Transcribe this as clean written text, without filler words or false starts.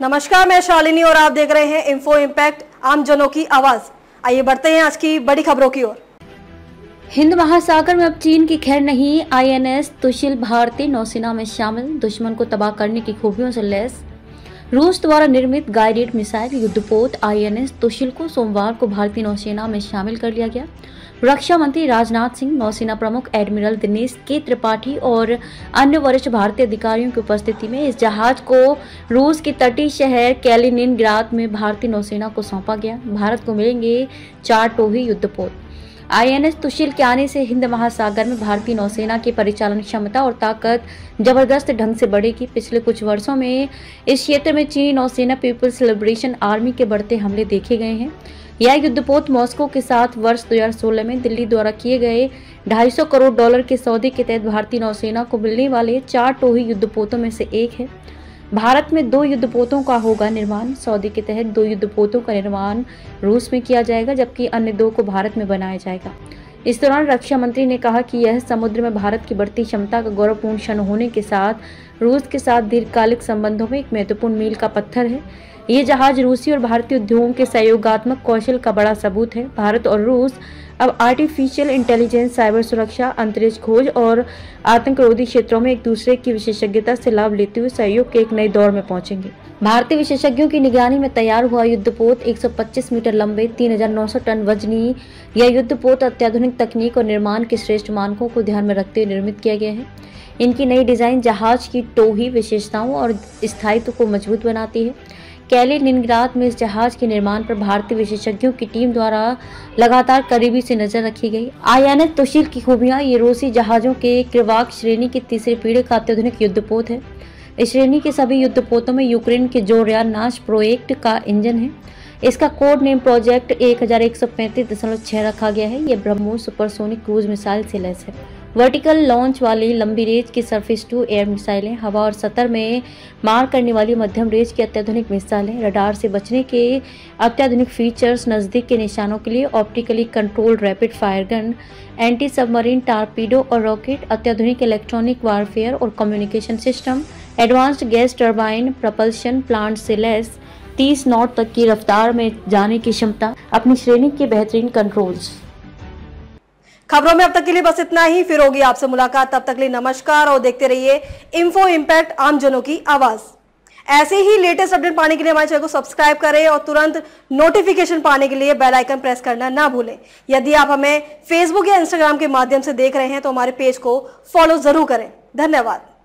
नमस्कार, मैं शालिनी और आप देख रहे हैं इन्फो इम्पैक्ट, आम जनों की आवाज। आइए बढ़ते हैं आज की बड़ी खबरों की ओर। हिंद महासागर में अब चीन की खैर नहीं, आईएनएस तुशिल भारतीय नौसेना में शामिल, दुश्मन को तबाह करने की खूबियों से लैस। रूस द्वारा निर्मित गाइडेड मिसाइल युद्धपोत आईएनएस तुशिल को सोमवार को भारतीय नौसेना में शामिल कर लिया गया। रक्षा मंत्री राजनाथ सिंह, नौसेना प्रमुख एडमिरल दिनेश के त्रिपाठी और अन्य वरिष्ठ भारतीय अधिकारियों की उपस्थिति में इस जहाज को रूस के तटीय शहर कैलिनिनग्राद में भारतीय नौसेना को सौंपा गया। भारत को मिलेंगे 4 टोही युद्धपोत। आईएनएस तुशिल के आने से हिंद महासागर में भारतीय नौसेना की परिचालन क्षमता और ताकत जबरदस्त ढंग से बढ़ेगी। पिछले कुछ वर्षों में इस क्षेत्र में चीनी नौसेना पीपल्स लिबरेशन आर्मी के बढ़ते हमले देखे गए हैं। यह युद्धपोत मॉस्को के साथ वर्ष 2016 में दिल्ली द्वारा किए गए $250 करोड़ के सौदे के तहत भारतीय नौसेना को मिलने वाले 4 टोही युद्धपोतों में से एक है। भारत में 2 युद्धपोतों का होगा निर्माण। सौदे के तहत 2 युद्धपोतों का निर्माण रूस में किया जाएगा, जबकि अन्य 2 को भारत में बनाया जाएगा। इस दौरान रक्षा मंत्री ने कहा कि यह समुद्र में भारत की बढ़ती क्षमता का गौरवपूर्ण क्षण होने के साथ रूस के साथ दीर्घकालिक संबंधों में एक महत्वपूर्ण मील का पत्थर है। ये जहाज रूसी और भारतीय उद्योगों के सहयोगात्मक कौशल का बड़ा सबूत है। भारत और रूस अब आर्टिफिशियल इंटेलिजेंस, साइबर सुरक्षा, अंतरिक्ष खोज और आतंकरोधी क्षेत्रों में एक दूसरे की विशेषज्ञता से लाभ लेते हुए सहयोग के एक नए दौर में पहुंचेंगे। भारतीय विशेषज्ञों की निगरानी में तैयार हुआ युद्धपोत 125 मीटर लंबे, 3900 टन वजनी यह युद्धपोत अत्याधुनिक तकनीक और निर्माण के श्रेष्ठ मानकों को ध्यान में रखते हुए निर्मित किया गया है। इनकी नई डिजाइन जहाज की टोही विशेषताओं और स्थायित्व को मजबूत बनाती है। कैलिनिनग्राद में इस जहाज के निर्माण पर भारतीय विशेषज्ञों की टीम द्वारा लगातार करीबी से नजर रखी गई। आईएनएस तुशिल की खूबियां, ये रूसी जहाजों के क्रिवाक श्रेणी की तीसरी पीढ़ी का अत्याधुनिक युद्धपोत है। इस श्रेणी के सभी युद्धपोतों में यूक्रेन के जोरयानाश प्रोजेक्ट का इंजन है। इसका कोड नेम प्रोजेक्ट 1135.6 रखा गया है। यह ब्रह्मोस सुपरसोनिक क्रूज मिसाइल से लैस है। वर्टिकल लॉन्च वाली लंबी रेंज की सरफेस टू एयर मिसाइलें, हवा और सतह में मार करने वाली मध्यम रेंज की अत्याधुनिक मिसाइलें, रडार से बचने के अत्याधुनिक फीचर्स, नज़दीक के निशानों के लिए optically controlled rapid fire gun, anti submarine torpedo और रॉकेट, अत्याधुनिक इलेक्ट्रॉनिक वारफेयर और communication system, advanced gas turbine propulsion plant से लैस, 30 नॉट तक की रफ्तार में जाने की क्षमता, अपनी श्रेणी के बेहतरीन कंट्रोल्स। खबरों में अब तक के लिए बस इतना ही। फिर होगी आपसे मुलाकात, तब तक के लिए नमस्कार और देखते रहिए इन्फो इम्पैक्ट, आम जनों की आवाज। ऐसे ही लेटेस्ट अपडेट पाने के लिए हमारे चैनल को सब्सक्राइब करें और तुरंत नोटिफिकेशन पाने के लिए बेल आइकन प्रेस करना ना भूलें। यदि आप हमें फेसबुक या इंस्टाग्राम के माध्यम से देख रहे हैं तो हमारे पेज को फॉलो जरूर करें। धन्यवाद।